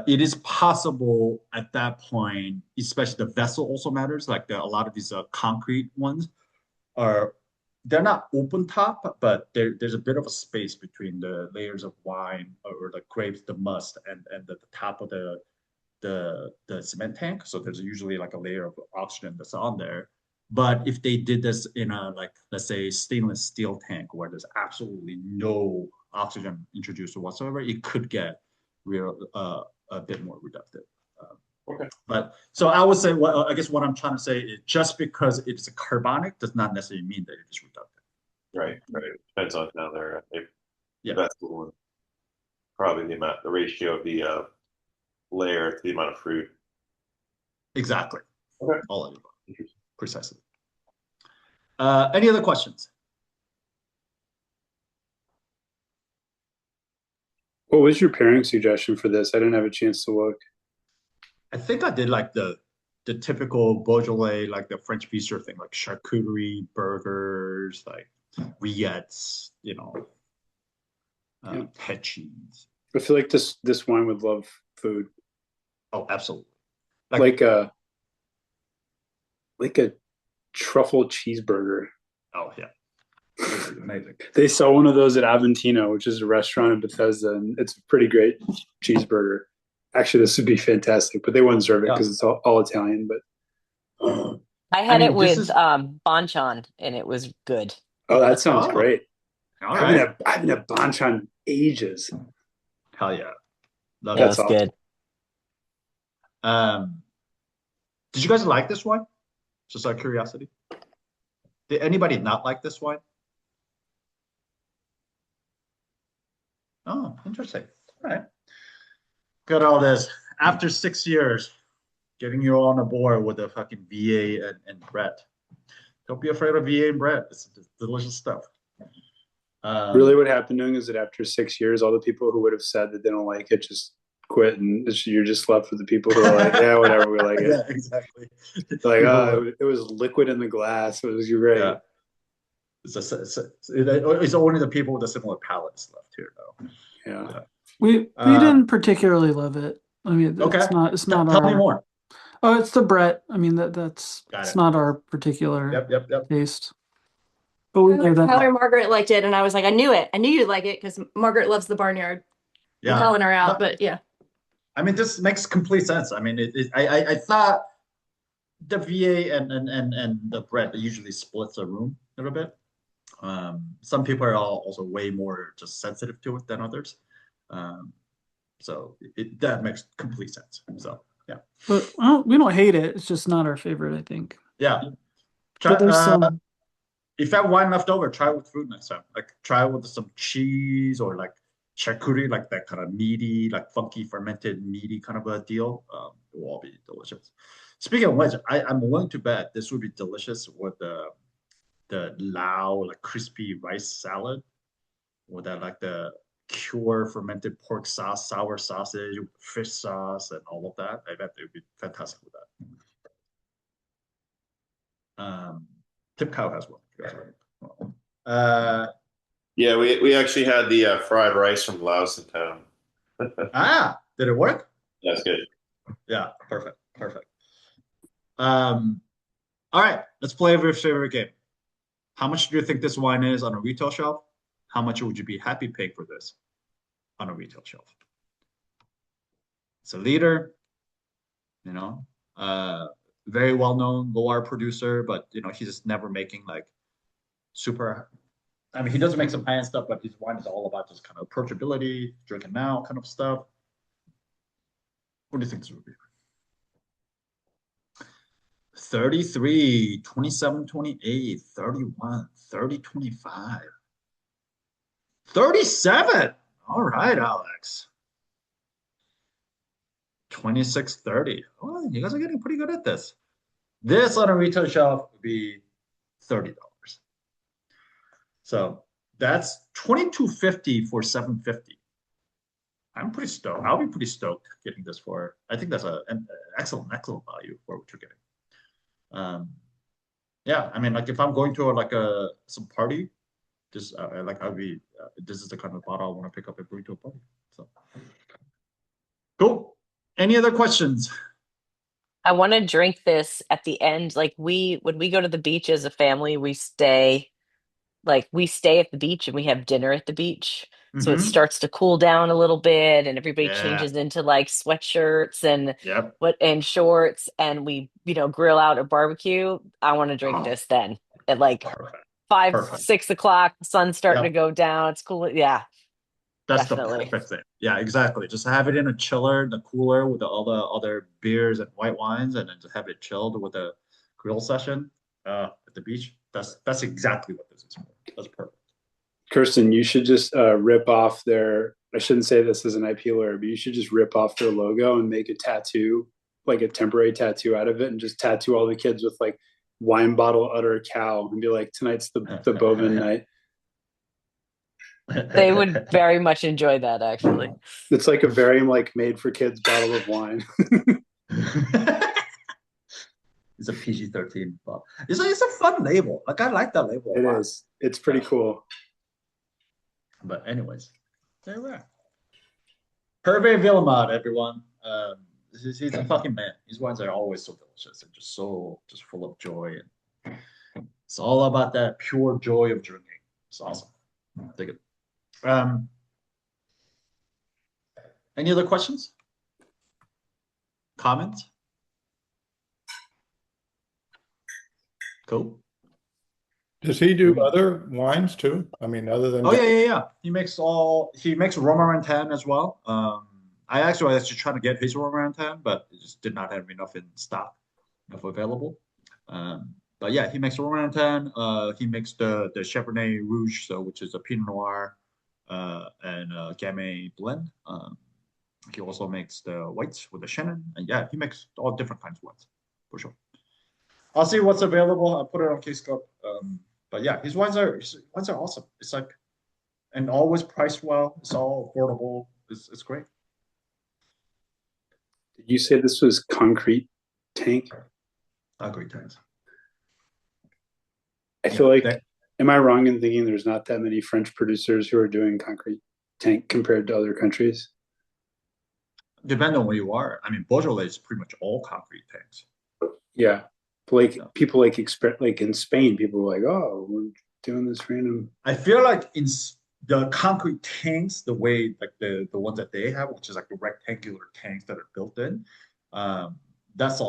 It is possible at that point, especially the vessel also matters. Like a lot of these concrete ones are they're not open top, but there's a bit of a space between the layers of wine or the grapes, the must, and the top of the cement tank. So there's usually like a layer of oxygen that's on there. But if they did this in a like let's say stainless steel tank where there's absolutely no oxygen introduced whatsoever, it could get real a bit more reductive. Okay. But so I would say, I guess what I'm trying to say is just because it's a carbonic does not necessarily mean that it is reductive. Right. Depends on how they're Yeah. vessel and probably the ratio of the layer to the amount of fruit. Exactly. Okay. All of it. Precisely. Any other questions? What was your pairing suggestion for this? I didn't have a chance to look. I think I did like the typical Beaujolais, like the French bistro thing, like charcuterie, burgers, like rillettes, Yeah. head cheese. I feel like this wine would love food, Oh, absolutely. like a truffle cheeseburger. Oh yeah. This is amazing. They sell one of those at Aventino, which is a restaurant in Bethesda, and it's a pretty great cheeseburger. Actually, this would be fantastic, but they wouldn't serve it because it's all Italian. But I had it this with is banchan, and it was good. oh, that sounds Oh, great. all I haven't right. had I haven't had banchan in ages. Hell yeah. Love It it. was awesome. good. Um, did you guys like this wine? Just out of curiosity. Did anybody not like this wine? Oh, interesting. All right. Got all this. After 6 years, getting you all on a board with the fucking VA and Brett. Don't be afraid of VA and Brett. It's delicious stuff. Really, what happened to him is that after 6 years, all the people who would have said that they don't like it just quit, and you're just left with the people who are like, yeah, whatever, we like it. Yeah, exactly. Like, it was liquid in the glass. It was great. Yeah. It's only the people with the similar palates left here, though. Yeah. We didn't particularly love it. I mean, Okay. it's not Tell our. me more. Oh, it's the Brett. I mean, that's Got it's it. not our particular Yep. taste. But we know that. Tyler and Margaret liked it, and I was like, I knew it. I knew you'd like it because Margaret loves the barnyard. I'm Yeah. calling her out, but yeah. I mean, this makes complete sense. I mean, I thought the VA and the Brett usually splits a room a little bit. Some people are also way more just sensitive to it than others. So that makes complete sense. So yeah. But we don't hate it. It's just not our favorite, I think. Yeah. But there's some. If you have wine left over, try it with fruit next time. Like try it with some cheese or like charcuterie, like that kind of meaty, like funky fermented meaty kind of a deal. It will all be delicious. Speaking of which, I'm willing to bet this would be delicious with the Glou, like crispy rice salad, with that like the pure fermented pork sauce, sour sausage, fish sauce, and all of that. I bet it would be fantastic with that. Tip Cow has one. Yeah, we actually had the fried rice from Laos in town. Did it work? That's good. Yeah, perfect. All right, let's play your favorite game. How much do you think this wine is on a retail shelf? How much would you be happy paying for this on a retail shelf? It's a leader, very well-known Loire producer, but he's just never making like super. I mean, he does make some high-end stuff, but his wine is all about just kind of approachability, drinking now kind of stuff. What do you think this would be? 33, 27, 28, 31, 30, 25, 37. All right, Alex. 26, 30. Oh, you guys are getting pretty good at this. This on a retail shelf would be $30. So that's $22.50 for $7.50. I'm pretty stoked. I'll be pretty stoked getting this for. I think that's an excellent value for what you're getting. Yeah, I mean, like if I'm going to some party, this I'll be. This is the kind of bottle I want to pick up and bring to a party. So cool. Any other questions? I want to drink this at the end. Like when we go to the beach as a family, we stay at the beach and we have dinner at the beach. So it starts to cool down a little bit and everybody changes into like sweatshirts and and shorts and we, grill out a barbecue. I want to drink this then at like Perfect. 5, 6 o'clock, the sun's starting to go down. It's cool. Yeah. That's definitely the perfect thing. Yeah, exactly. Just have it in a chiller, in the cooler with all the other beers and white wines, and then just have it chilled with a grill session at the beach. That's exactly what this is for. That's perfect. Kirsten, you should just rip off their. I shouldn't say this as an IP lawyer, but you should just rip off their logo and make a tattoo, like a temporary tattoo out of it, and just tattoo all the kids with like wine bottle udder cow, and be like, tonight's the Bovin night. They would very much enjoy that, actually. It's like a very made for kids bottle of wine. It's a PG-13 bottle. It's a fun label. Like I like that label. It is. It's pretty cool. But anyways, there we are. Herve Villemade, everyone. He's a fucking man. These wines are always so delicious and just full of joy. And it's all about that pure joy of drinking. It's awesome. Dig it. Any other questions? Comments? Cool. Does he do other wines too? I mean, other than yeah. He makes Roma Rantan as well. I actually was trying to get his orangutan, but it just did not have enough in stock, enough available. But yeah, he makes orangutan. He makes the Chardonnay Rouge, so which is a Pinot Noir and Gamay blend. He also makes the whites with the Chenin, and yeah, he makes all different kinds of whites for sure. I'll see what's available. I'll put it on Case Cup. But yeah, his wines are awesome. It's like, and always priced well. It's all affordable. It's great. Did you say this was concrete tank? Great times. I feel like, am I wrong in thinking there's not that many French producers who are doing concrete tank compared to other countries? Depending on where you are. I mean, Beaujolais is pretty much all concrete tanks. Yeah. Like people like in Spain, people are like, oh, we're doing this random. I feel like in the concrete tanks, the way like the ones that they have, which is like the rectangular tanks that are built in, that's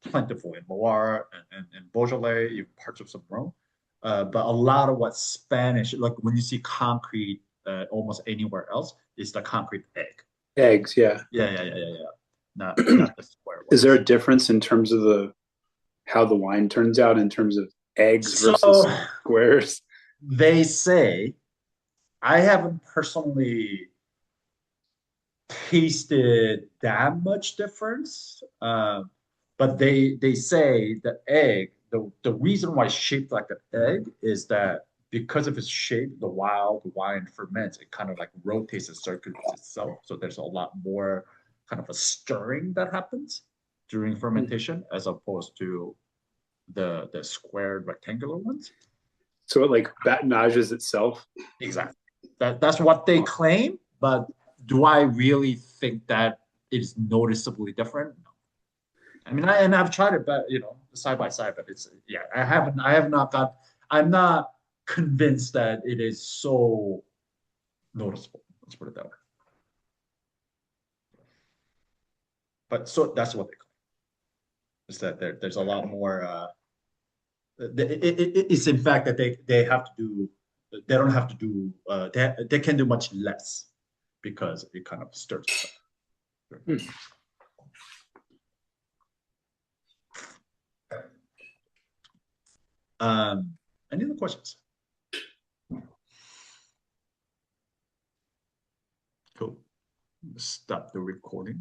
plentiful in Loire and Beaujolais, even parts of some Rhone. But a lot of what Spanish, like when you see concrete almost anywhere else, is the concrete egg. Eggs, yeah. Yeah. Not the square ones. Is there a difference in terms of how the wine turns out in terms of eggs versus squares? They say, I haven't personally tasted that much difference, but they say the egg, the reason why it's shaped like an egg is that because of its shape, the while the wine ferments, it kind of like rotates and circulates itself. So there's a lot more kind of a stirring that happens during fermentation as opposed to the squared rectangular ones. So it like batinages itself? Exactly. That's what they claim, but do I really think that it's noticeably different? No. I mean, I've tried it, but side by side, but I'm not convinced that it is so noticeable. Let's put it that way. But so that's what they claim. Is that there's a lot more. It's in fact that they have to do. They don't have to do. They can do much less because it kind of stirs it up. Any other questions? Cool. Stop the recording.